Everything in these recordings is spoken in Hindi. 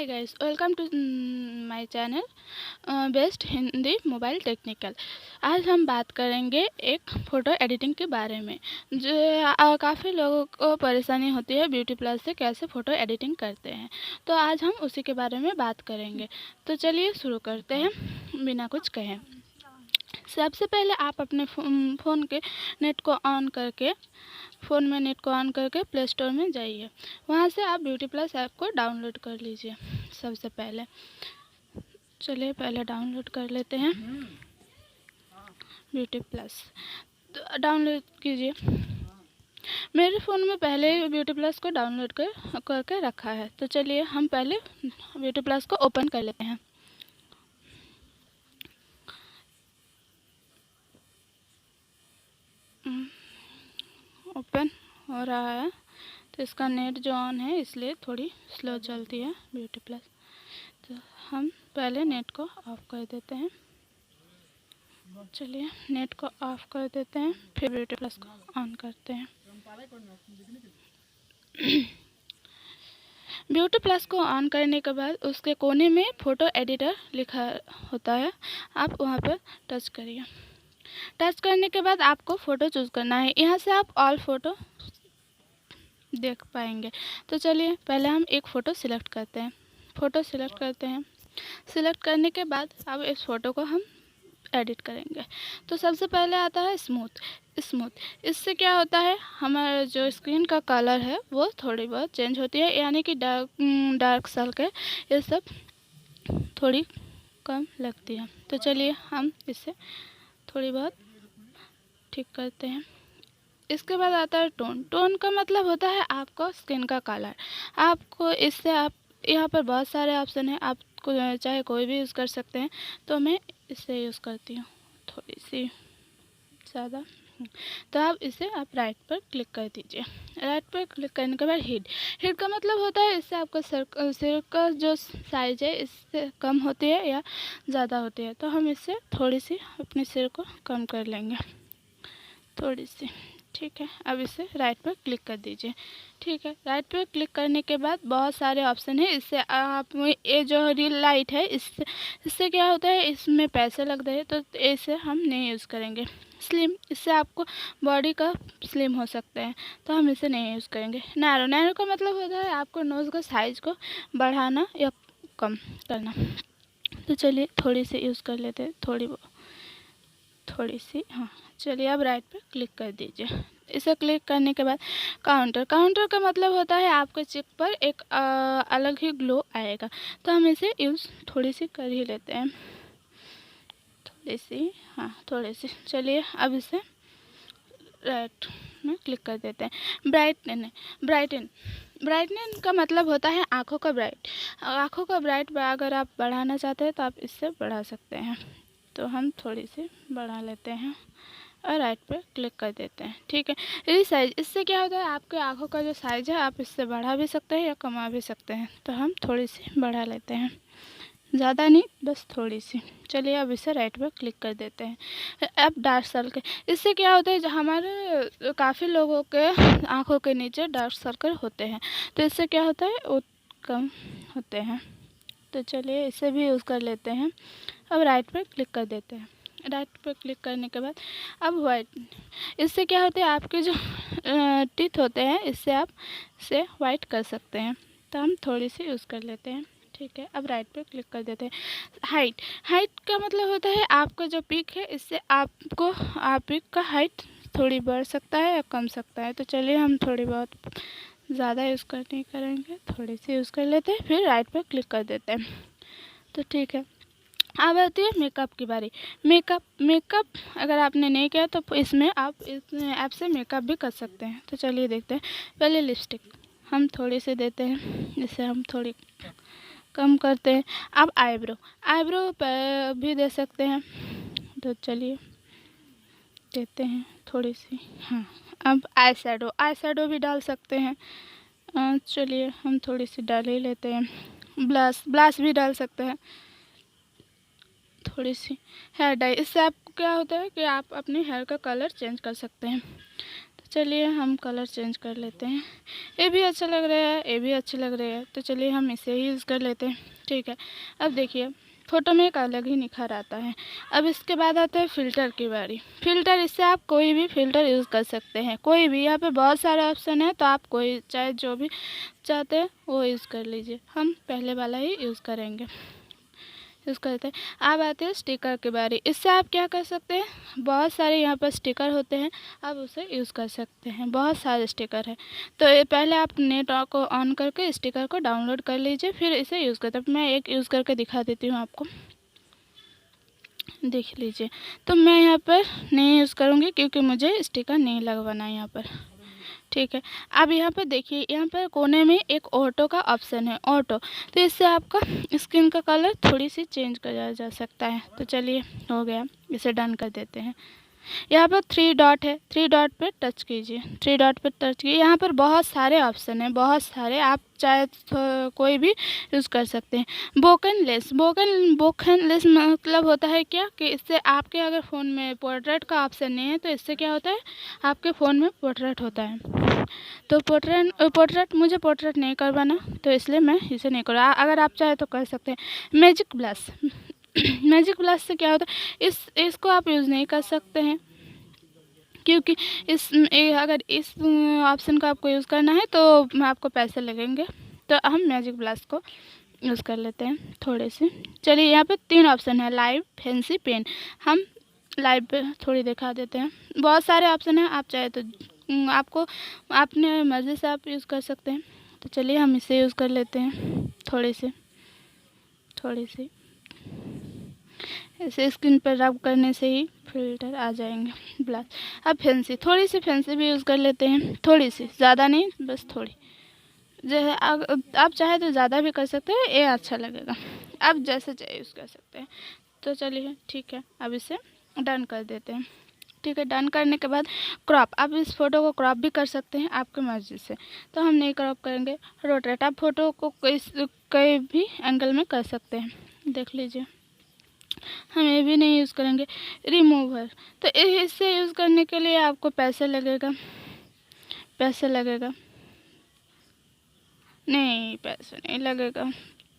Hi guys, welcome to my channel best Hindi mobile technical. आज हम बात करेंगे एक फ़ोटो एडिटिंग के बारे में। जो काफ़ी लोगों को परेशानी होती है ब्यूटी प्लस से कैसे फ़ोटो एडिटिंग करते हैं, तो आज हम उसी के बारे में बात करेंगे। तो चलिए शुरू करते हैं बिना कुछ कहे। सबसे पहले आप अपने फ़ोन के नेट को ऑन करके प्ले स्टोर में जाइए। वहाँ से आप ब्यूटी प्लस ऐप को डाउनलोड कर लीजिए। सबसे पहले चलिए पहले डाउनलोड कर लेते हैं ब्यूटी प्लस। तो डाउनलोड कीजिए। मेरे फ़ोन में पहले ही ब्यूटी प्लस को डाउनलोड करके रखा है। तो चलिए हम पहले ब्यूटी प्लस को ओपन कर लेते हैं। ओपन हो रहा है, तो इसका नेट जो ऑन है इसलिए थोड़ी स्लो चलती है ब्यूटी प्लस। तो हम पहले नेट को ऑफ़ कर देते हैं। चलिए नेट को ऑफ़ कर देते हैं, फिर ब्यूटी प्लस को ऑन करते हैं। ब्यूटी प्लस को ऑन करने के बाद उसके कोने में फ़ोटो एडिटर लिखा होता है, आप वहाँ पर टच करिए। टच करने के बाद आपको फ़ोटो चूज़ करना है। यहाँ से आप ऑल फ़ोटो देख पाएंगे। तो चलिए पहले हम एक फ़ोटो सिलेक्ट करते हैं। सिलेक्ट करने के बाद अब इस फ़ोटो को हम एडिट करेंगे। तो सबसे पहले आता है स्मूथ। इससे क्या होता है, हमारा जो स्क्रीन का कलर है वो थोड़ी बहुत चेंज होती है, यानी कि डार्क सर्कल ये सब थोड़ी कम लगती है। तो चलिए हम इसे थोड़ी बहुत ठीक करते हैं। इसके बाद आता है टोन का मतलब होता है आपको स्किन का कलर। आपको इससे आप यहाँ पर बहुत सारे ऑप्शन हैं, आपको चाहे कोई भी यूज़ कर सकते हैं। तो मैं इससे यूज़ करती हूँ थोड़ी सी ज़्यादा। तो आप राइट पर क्लिक कर दीजिए। राइट पर क्लिक करने के बाद हीट का मतलब होता है इससे आपका सिर का जो साइज है इससे कम होती है या ज़्यादा होती है। तो हम इससे थोड़ी सी अपने सिर को कम कर लेंगे, थोड़ी सी। ठीक है, अब इसे राइट पर क्लिक कर दीजिए। ठीक है, राइट पर क्लिक करने के बाद बहुत सारे ऑप्शन है। इससे आप ये जो रियल लाइट है इससे क्या होता है, इसमें पैसे लगते हैं, तो इसे हम नहीं यूज़ करेंगे। स्लिम, इससे आपको बॉडी का स्लिम हो सकते हैं, तो हम इसे नहीं यूज़ करेंगे। नैरो का मतलब होता है आपको नोज़ का साइज़ को बढ़ाना या कम करना। तो चलिए थोड़ी सी यूज़ कर लेते हैं, थोड़ी सी। हाँ, चलिए अब राइट पे क्लिक कर दीजिए। इसे क्लिक करने के बाद काउंटर का मतलब होता है आपके चिक पर एक अलग ही ग्लो आएगा। तो हम इसे यूज़ थोड़ी सी कर ही लेते हैं, थोड़ी सी। चलिए अब इसे राइट में क्लिक कर देते हैं। ब्राइटन का मतलब होता है आँखों का ब्राइट अगर आप बढ़ाना चाहते हैं तो आप इससे बढ़ा सकते हैं। तो हम थोड़ी सी बढ़ा लेते हैं और राइट पे क्लिक कर देते हैं। ठीक है, रीसाइज, इससे क्या होता है आपके आँखों का जो साइज़ है आप इससे बढ़ा भी सकते हैं या कमा भी सकते हैं। तो हम थोड़ी सी बढ़ा लेते हैं, ज़्यादा नहीं, बस थोड़ी सी। चलिए अब इसे राइट पे क्लिक कर देते हैं। अब डार्क सर्कल, इससे क्या होता है जो हमारे काफ़ी लोगों के आँखों के नीचे डार्क सर्कल होते हैं, तो इससे क्या होता है वो कम होते हैं। तो चलिए इसे भी यूज़ कर लेते हैं। अब राइट पर क्लिक कर देते हैं। राइट पर क्लिक करने के बाद अब वाइट, इससे क्या होता है आपके जो टीथ होते हैं इससे आप इसे वाइट कर सकते हैं। तो हम थोड़ी सी यूज़ कर लेते हैं। ठीक है, अब राइट पर क्लिक कर देते हैं। हाइट का मतलब होता है आपका जो पीक है इससे आपको पीक का हाइट थोड़ी बढ़ सकता है या कम सकता है। तो चलिए हम थोड़ी बहुत ज़्यादा यूज़ नहीं करेंगे, थोड़ी सी यूज़ कर लेते हैं, फिर राइट पर क्लिक कर देते हैं। तो ठीक है, अब आती है मेकअप की बारी। मेकअप अगर आपने नहीं किया तो इसमें आप इस ऐप से मेकअप भी कर सकते हैं। तो चलिए देखते हैं। पहले लिपस्टिक हम थोड़ी सी देते हैं, इसे हम थोड़ी कम करते हैं। अब आईब्रो भी दे सकते हैं। तो चलिए देते हैं थोड़ी सी। हाँ, अब आई शेडो भी डाल सकते हैं। चलिए हम थोड़ी सी डाल ही लेते हैं। ब्लश भी डाल सकते हैं, थोड़ी सी। हेयर डाई, इससे आपको क्या होता है कि आप अपने हेयर का कलर चेंज कर सकते हैं। तो चलिए हम कलर चेंज कर लेते हैं। ये भी अच्छा लग रहा है, ये भी अच्छे लग रहे हैं, तो चलिए हम इसे ही यूज़ कर लेते हैं। ठीक है, अब देखिए फ़ोटो में एक अलग ही निखार आता है। अब इसके बाद आता है फ़िल्टर की बारी। फ़िल्टर, इससे आप कोई भी फ़िल्टर यूज़ कर सकते हैं, कोई भी। यहाँ पे बहुत सारे ऑप्शन है, तो आप कोई चाहे जो भी चाहते हैं वो यूज़ कर लीजिए। हम पहले वाला ही यूज़ करेंगे, यूज़ करते हैं। अब आते हैं स्टिकर की बारी। इससे आप क्या कर सकते हैं, बहुत सारे यहाँ पर स्टिकर होते हैं, आप उसे यूज़ कर सकते हैं। बहुत सारे स्टिकर हैं, तो ये पहले आप नेट को ऑन करके स्टिकर को डाउनलोड कर लीजिए, फिर इसे यूज़ करते हैं। मैं एक यूज़ करके दिखा देती हूँ आपको, देख लीजिए। तो मैं यहाँ पर नहीं यूज़ करूँगी क्योंकि मुझे स्टिकर नहीं लगवाना है यहाँ पर। ठीक है, अब यहाँ पर देखिए, यहाँ पर कोने में एक ऑटो का ऑप्शन है, ऑटो। तो इससे आपका स्किन का कलर थोड़ी सी चेंज किया जा सकता है। तो चलिए, हो गया, इसे डन कर देते हैं। यहाँ पर 3 डॉट है, 3 डॉट पे टच कीजिए, 3 डॉट पे टच कीजिए। यहाँ पर बहुत सारे ऑप्शन हैं, बहुत सारे, आप चाहे तो कोई भी यूज़ कर सकते हैं। बोकन लेस मतलब होता है क्या कि इससे आपके अगर फ़ोन में पोर्ट्रेट का ऑप्शन नहीं है, तो इससे क्या होता है, आपके फ़ोन में पोर्ट्रेट होता है। तो पोर्ट्रेट मुझे पोर्ट्रेट नहीं करवाना, तो इसलिए मैं इसे नहीं कर रहा। अगर आप चाहे तो कर सकते हैं। मैजिक ब्लश मैजिक ब्लश से क्या होता है, इसको आप यूज़ नहीं कर सकते हैं क्योंकि अगर इस ऑप्शन को आपको यूज़ करना है तो आपको पैसे लगेंगे। तो हम मैजिक ब्लश को यूज़ कर लेते हैं थोड़े से। चलिए, यहाँ पे 3 ऑप्शन है, लाइव, फैंसी, पेन। हम लाइव पे थोड़ी दिखा देते हैं। बहुत सारे ऑप्शन हैं, आप चाहे तो आपको अपने मर्ज़ी से आप यूज़ कर सकते हैं। तो चलिए हम इसे यूज़ कर लेते हैं थोड़ी सी ऐसे स्क्रीन पर रब करने से ही फिल्टर आ जाएंगे ब्लश। अब फैंसी, थोड़ी सी फैंसी भी यूज़ कर लेते हैं, थोड़ी सी, ज़्यादा नहीं, बस थोड़ी। जैसे आप चाहे तो ज़्यादा भी कर सकते हैं, ये अच्छा लगेगा, आप जैसे चाहे यूज़ कर सकते हैं। तो चलिए ठीक है, अब इसे डन कर देते हैं। ठीक है, डन करने के बाद क्रॉप, आप इस फ़ोटो को क्रॉप भी कर सकते हैं आपकी मर्ज़ी से। तो हम नहीं क्रॉप करेंगे, रोटेट, आप फ़ोटो को कोई भी एंगल में कर सकते हैं, देख लीजिए। हम ये भी नहीं यूज़ करेंगे। रिमूवर, तो इससे यूज़ करने के लिए आपको पैसे लगेगा, नहीं, पैसे नहीं लगेगा।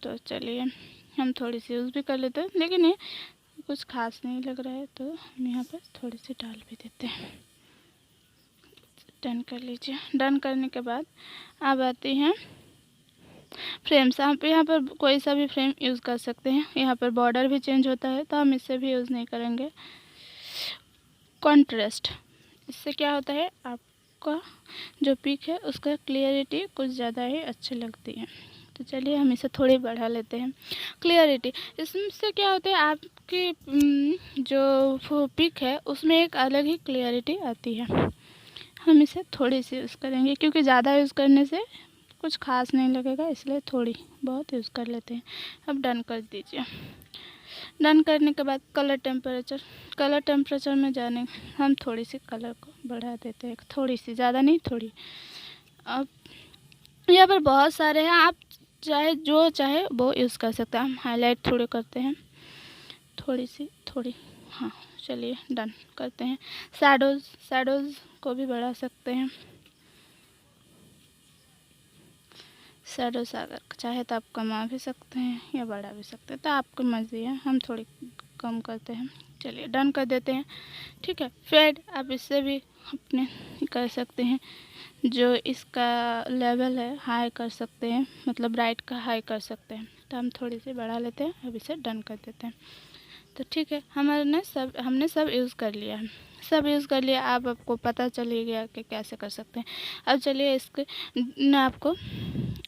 तो चलिए हम थोड़ी सी यूज़ भी कर लेते हैं, लेकिन ये कुछ खास नहीं लग रहा है, तो हम यहाँ पर थोड़ी सी डाल भी देते हैं। डन कर लीजिए। डन करने के बाद अब आती हैं फ्रेम्स। आप यहाँ पर कोई सा भी फ्रेम यूज़ कर सकते हैं। यहाँ पर बॉर्डर भी चेंज होता है, तो हम इससे भी यूज़ नहीं करेंगे। कॉन्ट्रास्ट, इससे क्या होता है, आपका जो पिक है उसका क्लियरिटी कुछ ज़्यादा ही अच्छी लगती है। तो चलिए हम इसे थोड़ी बढ़ा लेते हैं। क्लियरिटी, इससे क्या होता है, आपकी जो पिक है उसमें एक अलग ही क्लियरिटी आती है। हम इसे थोड़ी सी यूज़ करेंगे क्योंकि ज़्यादा यूज़ करने से कुछ खास नहीं लगेगा, इसलिए थोड़ी बहुत यूज़ कर लेते हैं। अब डन कर दीजिए। डन करने के बाद कलर टेम्परेचर में जाने हम थोड़ी सी कलर को बढ़ा देते हैं, थोड़ी सी, ज़्यादा नहीं, थोड़ी। अब यहाँ पर बहुत सारे हैं, आप चाहे जो चाहे वो यूज़ कर सकते हैं। हम हाईलाइट थोड़ी करते हैं, थोड़ी, हाँ। चलिए डन करते हैं। शैडोज़ को भी बढ़ा सकते हैं। शैडोज़ अगर चाहे तो आप कमा भी सकते हैं या बढ़ा भी सकते हैं, तो आपकी मर्ज़ी है। हम थोड़ी कम करते हैं, चलिए डन कर देते हैं। ठीक है, फेड, आप इससे भी अपने कर सकते हैं, जो इसका लेवल है हाई कर सकते हैं, मतलब ब्राइट का हाई कर सकते हैं। तो हम थोड़ी सी बढ़ा लेते हैं, अब इसे डन कर देते हैं। तो ठीक है, हमने सब यूज़ कर लिया है, अब आपको पता चल ही गया कि कैसे कर सकते हैं। अब चलिए इसके आपको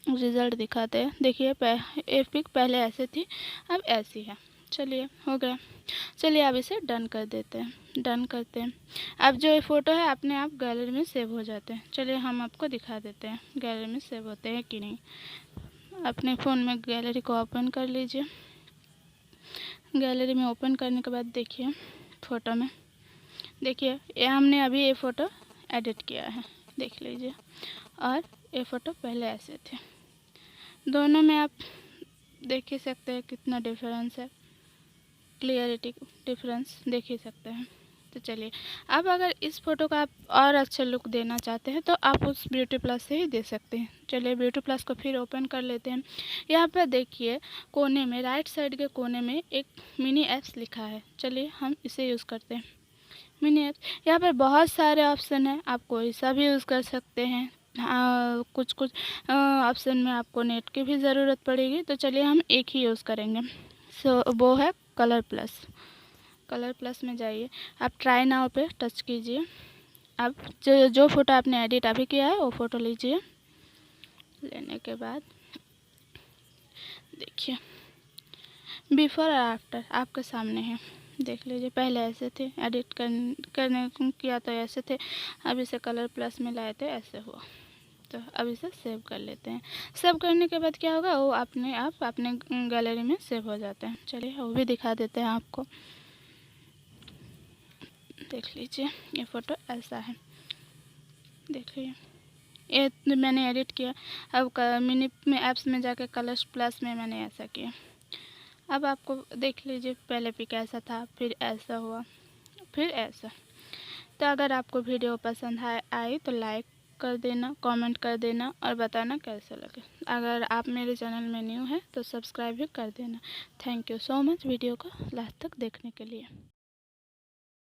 रिज़ल्ट दिखाते हैं। देखिए, ये पिक पहले ऐसे थी, अब ऐसी है। चलिए, हो गया। चलिए अब इसे डन कर देते हैं। डन करते हैं। अब जो ये फ़ोटो है अपने आप गैलरी में सेव हो जाते हैं। चलिए हम आपको दिखा देते हैं गैलरी में सेव होते हैं कि नहीं। अपने फ़ोन में गैलरी को ओपन कर लीजिए। गैलरी में ओपन करने के बाद देखिए फ़ोटो में, देखिए ये हमने अभी ये फ़ोटो एडिट किया है, देख लीजिए। और ये फ़ोटो पहले ऐसे थे। दोनों में आप देख ही सकते हैं कितना डिफरेंस है, क्लियरिटी डिफरेंस देख ही सकते हैं। तो चलिए, अब अगर इस फ़ोटो का आप और अच्छा लुक देना चाहते हैं तो आप उस ब्यूटी प्लस से ही दे सकते हैं। चलिए ब्यूटी प्लस को फिर ओपन कर लेते हैं। यहाँ पर देखिए कोने में, राइट साइड के कोने में एक मिनी ऐप्स लिखा है। चलिए हम इसे यूज़ करते हैं। मिनी ऐप्स, यहाँ पर बहुत सारे ऑप्शन हैं, आप कोई सा भी यूज़ कर सकते हैं। कुछ कुछ ऑप्शन में आपको नेट की भी ज़रूरत पड़ेगी, तो चलिए हम एक ही यूज़ करेंगे। वो है कलर प्लस। कलर प्लस में जाइए, आप ट्राई नाउ पे टच कीजिए। अब जो फ़ोटो आपने एडिट अभी किया है वो फ़ोटो लीजिए। लेने के बाद देखिए बिफ़ोर और आफ्टर आपके सामने है, देख लीजिए। पहले ऐसे थे, एडिट करने किया तो ऐसे थे, अब इसे कलर प्लस में लाए थे ऐसे हुआ। तो अब इसे सेव कर लेते हैं। सेव करने के बाद क्या होगा, वो अपने आप अपने गैलरी में सेव हो जाते हैं। चलिए वो भी दिखा देते हैं आपको। देख लीजिए ये फ़ोटो ऐसा है, देख लीजिए ये मैंने एडिट किया। अब मिनी में ऐप्स में जाकर कलर्स प्लस में मैंने ऐसा किया। अब आपको देख लीजिए, पहले पिक ऐसा था, फिर ऐसा हुआ, फिर ऐसा। तो अगर आपको वीडियो पसंद आई तो लाइक कर देना, कमेंट कर देना और बताना कैसा लगे। अगर आप मेरे चैनल में न्यू हैं तो सब्सक्राइब भी कर देना। Thank you so much video को लास्ट तक देखने के लिए।